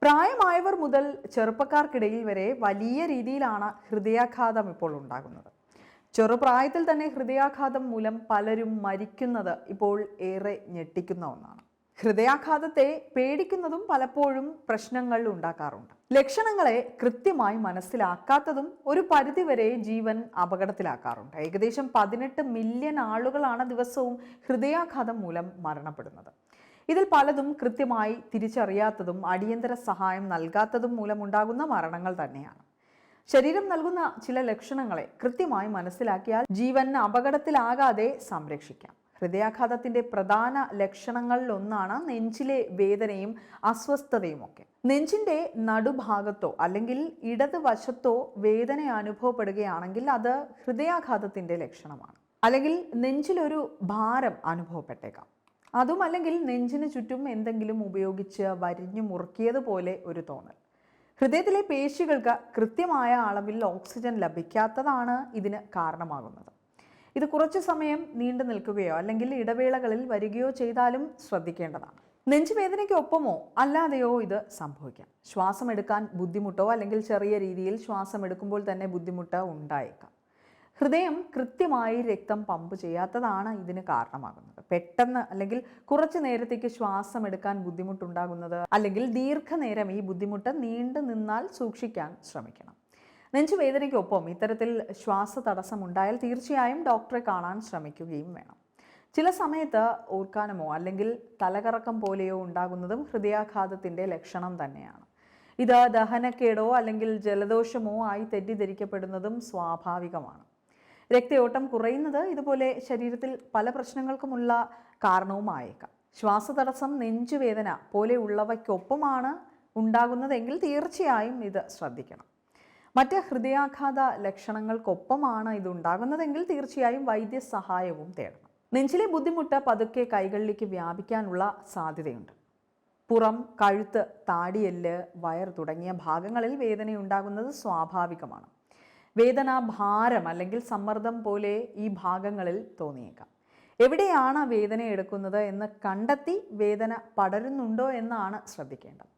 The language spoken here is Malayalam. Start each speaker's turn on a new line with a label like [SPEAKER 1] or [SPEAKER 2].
[SPEAKER 1] പ്രായമായവർ മുതൽ ചെറുപ്പക്കാർക്കിടയിൽ വരെ വലിയ രീതിയിലാണ് ഹൃദയാഘാതം ഇപ്പോൾ ഉണ്ടാകുന്നത്. ചെറുപ്രായത്തിൽ തന്നെ ഹൃദയാഘാതം മൂലം പലരും മരിക്കുന്നത് ഇപ്പോൾ ഏറെ ഞെട്ടിക്കുന്ന ഒന്നാണ്. ഹൃദയാഘാതത്തെ പേടിക്കുന്നതും പലപ്പോഴും പ്രശ്നങ്ങൾ ഉണ്ടാക്കാറുണ്ട്. ലക്ഷണങ്ങളെ കൃത്യമായി മനസ്സിലാക്കാത്തതും ഒരു പരിധിവരെ ജീവൻ അപകടത്തിലാക്കാറുണ്ട്. ഏകദേശം 18 മില്യൺ ആളുകളാണ് ദിവസവും ഹൃദയാഘാതം മൂലം മരണപ്പെടുന്നത്. ഇതിൽ പലതും കൃത്യമായി തിരിച്ചറിയാത്തതും അടിയന്തര സഹായം നൽകാത്തതും മൂലമുണ്ടാകുന്ന മരണങ്ങൾ തന്നെയാണ്. ശരീരം നൽകുന്ന ചില ലക്ഷണങ്ങളെ കൃത്യമായി മനസ്സിലാക്കിയാൽ ജീവൻ അപകടത്തിലാകാതെ സംരക്ഷിക്കാം. ഹൃദയാഘാതത്തിന്റെ പ്രധാന ലക്ഷണങ്ങളിലൊന്നാണ് നെഞ്ചിലെ വേദനയും അസ്വസ്ഥതയും ഒക്കെ. നെഞ്ചിന്റെ നടുഭാഗത്തോ അല്ലെങ്കിൽ ഇടതുവശത്തോ വേദന അനുഭവപ്പെടുകയാണെങ്കിൽ അത് ഹൃദയാഘാതത്തിന്റെ ലക്ഷണമാണ്. അല്ലെങ്കിൽ നെഞ്ചിലൊരു ഭാരം അനുഭവപ്പെട്ടേക്കാം. അതും അല്ലെങ്കിൽ നെഞ്ചിന് ചുറ്റും എന്തെങ്കിലും ഉപയോഗിച്ച് വരിഞ്ഞു മുറുക്കിയതുപോലെ ഒരു തോന്നൽ. ഹൃദയത്തിലെ പേശികൾക്ക് കൃത്യമായ അളവിൽ ഓക്സിജൻ ലഭിക്കാത്തതാണ് ഇതിന് കാരണമാകുന്നത്. ഇത് കുറച്ചു സമയം നീണ്ടു നിൽക്കുകയോ അല്ലെങ്കിൽ ഇടവേളകളിൽ വരികയോ ചെയ്താലും ശ്രദ്ധിക്കേണ്ടതാണ്. നെഞ്ചുവേദനയ്ക്കൊപ്പമോ അല്ലാതെയോ ഇത് സംഭവിക്കാം. ശ്വാസം എടുക്കാൻ ബുദ്ധിമുട്ടോ അല്ലെങ്കിൽ ചെറിയ രീതിയിൽ ശ്വാസം എടുക്കുമ്പോൾ തന്നെ ബുദ്ധിമുട്ട് ഉണ്ടായേക്കാം. ഹൃദയം കൃത്യമായി രക്തം പമ്പ് ചെയ്യാത്തതാണ് ഇതിന് കാരണമാകുന്നത്. പെട്ടെന്ന് അല്ലെങ്കിൽ കുറച്ചു നേരത്തേക്ക് ശ്വാസം എടുക്കാൻ ബുദ്ധിമുട്ടുണ്ടാകുന്നത് അല്ലെങ്കിൽ ദീർഘനേരം ഈ ബുദ്ധിമുട്ട് നീണ്ടു നിന്നാൽ സൂക്ഷിക്കാൻ ശ്രമിക്കണം. നെഞ്ചുവേദനയ്ക്കൊപ്പം ഇത്തരത്തിൽ ശ്വാസ തടസ്സം ഉണ്ടായാൽ തീർച്ചയായും ഡോക്ടറെ കാണാൻ ശ്രമിക്കുകയും വേണം. ചില സമയത്ത് ഓർക്കാനമോ അല്ലെങ്കിൽ തലകറക്കം പോലെയോ ഉണ്ടാകുന്നതും ഹൃദയാഘാതത്തിൻ്റെ ലക്ഷണം തന്നെയാണ്. ഇത് ദഹനക്കേടോ അല്ലെങ്കിൽ ജലദോഷമോ ആയി തെറ്റിദ്ധരിക്കപ്പെടുന്നതും സ്വാഭാവികമാണ്. രക്തയോട്ടം കുറയുന്നത് ഇതുപോലെ ശരീരത്തിൽ പല പ്രശ്നങ്ങൾക്കുമുള്ള കാരണവുമായേക്കാം. ശ്വാസതടസ്സം, നെഞ്ചുവേദന പോലെയുള്ളവയ്ക്കൊപ്പമാണ് ഉണ്ടാകുന്നതെങ്കിൽ തീർച്ചയായും ഇത് ശ്രദ്ധിക്കണം. മറ്റ് ഹൃദയാഘാത ലക്ഷണങ്ങൾക്കൊപ്പമാണ് ഇതുണ്ടാകുന്നതെങ്കിൽ തീർച്ചയായും വൈദ്യസഹായവും തേടണം. നെഞ്ചിലെ ബുദ്ധിമുട്ട് പതുക്കെ കൈകളിലേക്ക് വ്യാപിക്കാനുള്ള സാധ്യതയുണ്ട്. പുറം, കഴുത്ത്, താടിയെല്ല്, വയർ തുടങ്ങിയ ഭാഗങ്ങളിൽ വേദനയുണ്ടാകുന്നത് സ്വാഭാവികമാണ്. വേദന ഭാരം അല്ലെങ്കിൽ സമ്മർദ്ദം പോലെ ഈ ഭാഗങ്ങളിൽ തോന്നിയേക്കാം. എവിടെയാണ് വേദന എടുക്കുന്നത് എന്ന് കണ്ടെത്തി വേദന പടരുന്നുണ്ടോ എന്നാണ് ശ്രദ്ധിക്കേണ്ടത്.